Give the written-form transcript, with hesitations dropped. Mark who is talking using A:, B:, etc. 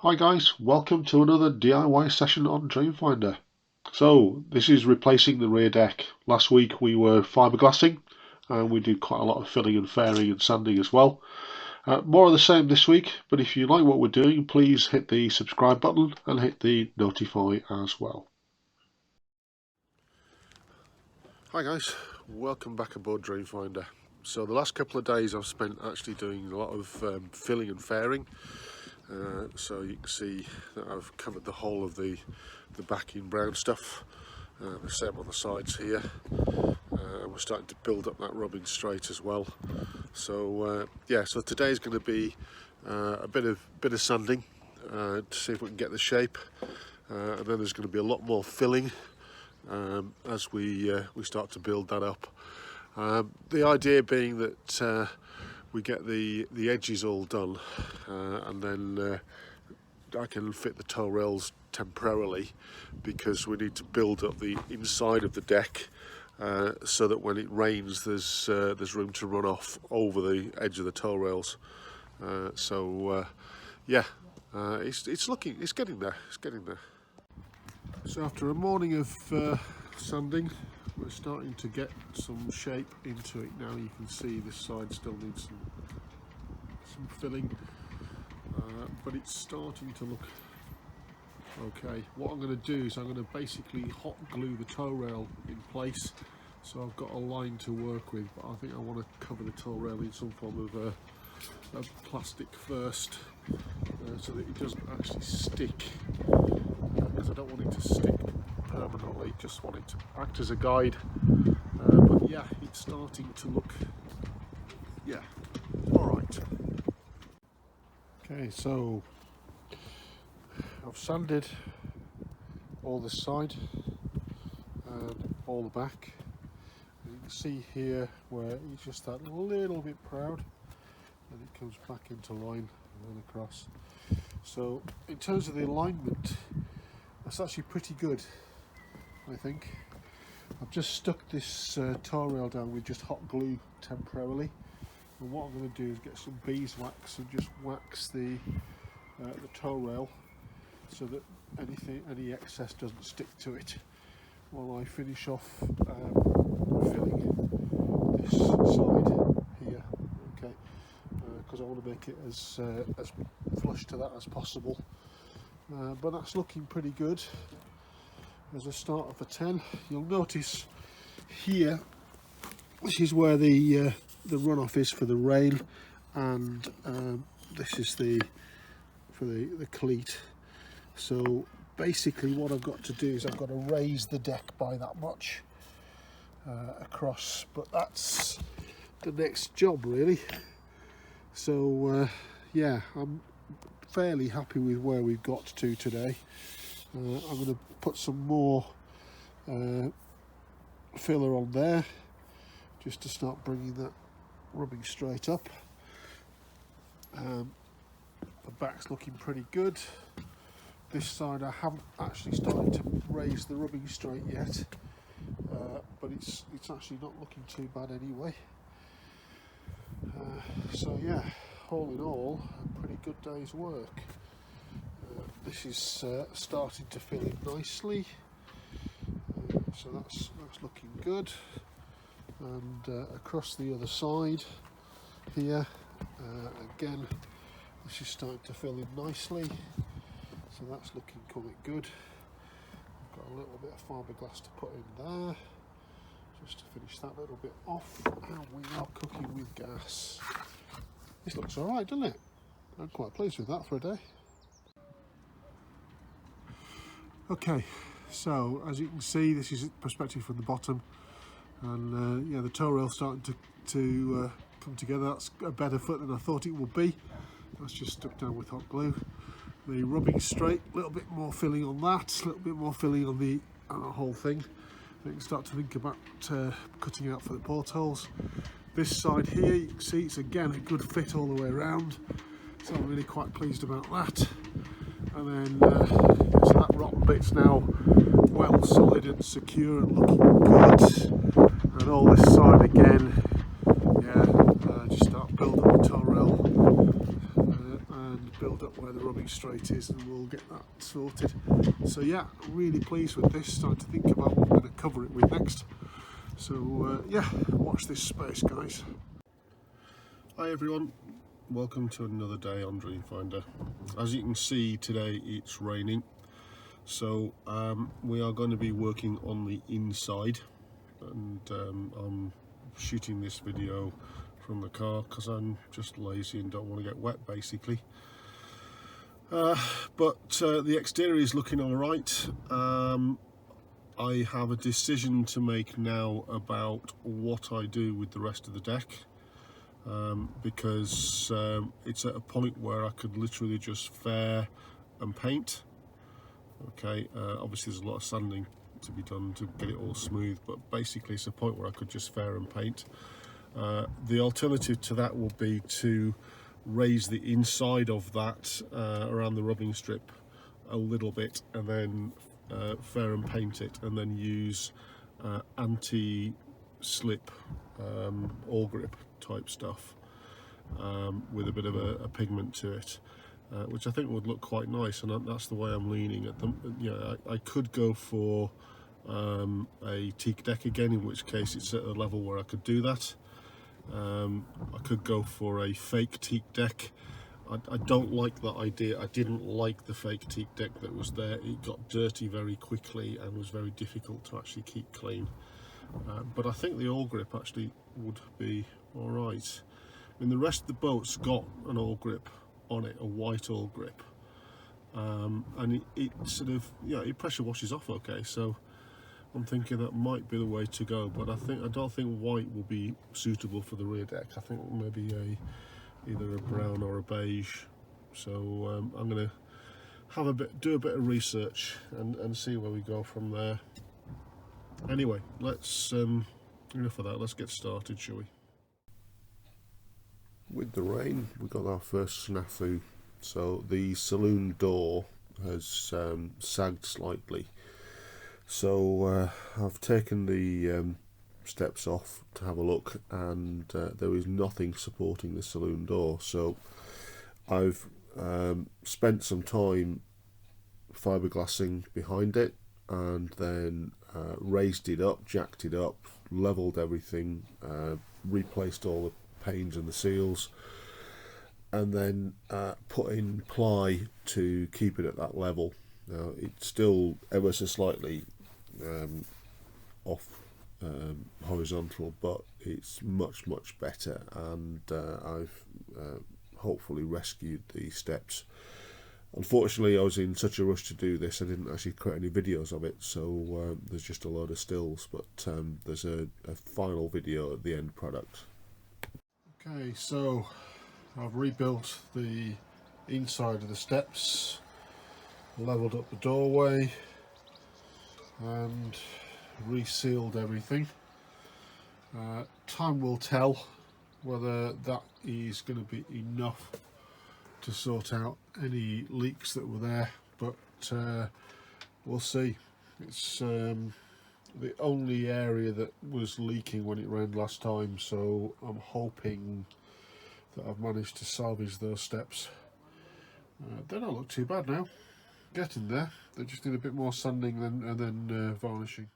A: Hi guys, welcome to another DIY session on Dreamfinder. So this is replacing the rear deck. Last week we were fiberglassing and we did quite a lot of filling and fairing and sanding as well. More of the same this week, but if you like what we're doing, please hit the subscribe button and hit the notify as well. Hi guys, welcome back aboard Dreamfinder. So the last couple of days I've spent actually doing a lot of filling and fairing. So you can see that I've covered the whole of the back in brown stuff, the same on the sides here, and we're starting to build up that rubbing straight as well. So yeah, so today's going to be a bit of sanding to see if we can get the shape, and then there's going to be a lot more filling as we start to build that up. The idea being that we get the edges all done, and then I can fit the toe rails temporarily, because we need to build up the inside of the deck so that when it rains there's room to run off over the edge of the toe rails. Yeah, it's getting there. So after a morning of sanding, we're starting to get some shape into it now. You can see this side still needs some filling, but it's starting to look okay. What I'm going to do is I'm going to basically hot glue the toe rail in place, so I've got a line to work with, but I think I want to cover the toe rail in some form of plastic first, so that it doesn't actually stick, because I don't want it to stick permanently, just want it to act as a guide. But yeah, it's starting to look, yeah, alright. Okay, so I've sanded all this side and all the back. And you can see here where it's just that little bit proud, and it comes back into line and then across. So in terms of the alignment, that's actually pretty good, I think. I've just stuck this toe rail down with just hot glue temporarily, and what I'm going to do is get some beeswax and just wax the toe rail so that any excess doesn't stick to it, while I finish off filling this side here. Okay, because I want to make it as flush to that as possible. But that's looking pretty good as a start of a 10. You'll notice here, this is where the runoff is for the rail, and this is for the cleat. So basically what I've got to do is I've got to raise the deck by that much across, but that's the next job really. So yeah, I'm fairly happy with where we've got to today. I'm going to put some more filler on there just to start bringing that rubbing straight up. The back's looking pretty good. This side I haven't actually started to raise the rubbing straight yet, but it's actually not looking too bad anyway. So yeah, all in all, a pretty good day's work. This is starting to fill in nicely, so that's looking good. And across the other side here, again, this is starting to fill in nicely, so that's looking quite good. I've got a little bit of fiberglass to put in there, just to finish that little bit off, and we are cooking with gas. This looks alright, doesn't it? I'm quite pleased with that for a day. Okay, so as you can see, this is perspective from the bottom, and yeah, the toe rail's starting to come together. That's a better fit than I thought it would be. That's just stuck down with hot glue. The rubbing straight, a little bit more filling on that, a little bit more filling on the whole thing. You can start to think about cutting out for the portholes. This side here, you can see it's again a good fit all the way around, so I'm really quite pleased about that. And then so that rotten bit's now well solid and secure and looking good. And all this side again, yeah, just start build up the toe rail and build up where the rubbing straight is, and we'll get that sorted. So yeah, really pleased with this. Starting to think about what I'm going to cover it with next. So yeah, watch this space, guys. Hi everyone, welcome to another day on Dreamfinder. As you can see today, it's raining, so we are going to be working on the inside, and I'm shooting this video from the car because I'm just lazy and don't want to get wet, basically. But the exterior is looking all right. I have a decision to make now about what I do with the rest of the deck, because it's at a point where I could literally just fair and paint. Okay, obviously there's a lot of sanding to be done to get it all smooth, but basically it's a point where I could just fair and paint. The alternative to that will be to raise the inside of that around the rubbing strip a little bit, and then fair and paint it, and then use anti-slip all grip type stuff with a bit of a pigment to it, which I think would look quite nice, and that's the way I'm leaning at them. You know, I could go for a teak deck again, in which case it's at a level where I could do that. I could go for a fake teak deck. I don't like that idea. I didn't like the fake teak deck that was there. It got dirty very quickly and was very difficult to actually keep clean. But I think the all grip actually would be alright. I mean, the rest of the boat's got an all grip on it, a white all grip. And it sort of, yeah, it pressure washes off okay, so I'm thinking that might be the way to go, but I don't think white will be suitable for the rear deck. I think maybe either a brown or a beige. So I'm going to do a bit of research and see where we go from there. Anyway, let's enough of that. Let's get started, shall we? With the rain, we got our first snafu. So the saloon door has sagged slightly. So I've taken the steps off to have a look, and there is nothing supporting the saloon door. So I've spent some time fiberglassing behind it, and then raised it up, jacked it up, leveled everything, replaced all the panes and the seals, and then put in ply to keep it at that level. Now it's still ever so slightly off horizontal, but it's much better, and I've hopefully rescued the steps. Unfortunately, I was in such a rush to do this, I didn't actually create any videos of it, so there's just a load of stills, but there's a final video at the end product. Okay, so I've rebuilt the inside of the steps, leveled up the doorway, and resealed everything. Time will tell whether that is going to be enough to sort out any leaks that were there, but we'll see. It's the only area that was leaking when it rained last time, so I'm hoping that I've managed to salvage those steps. They don't look too bad now. Getting there. They just need a bit more sanding and then varnishing.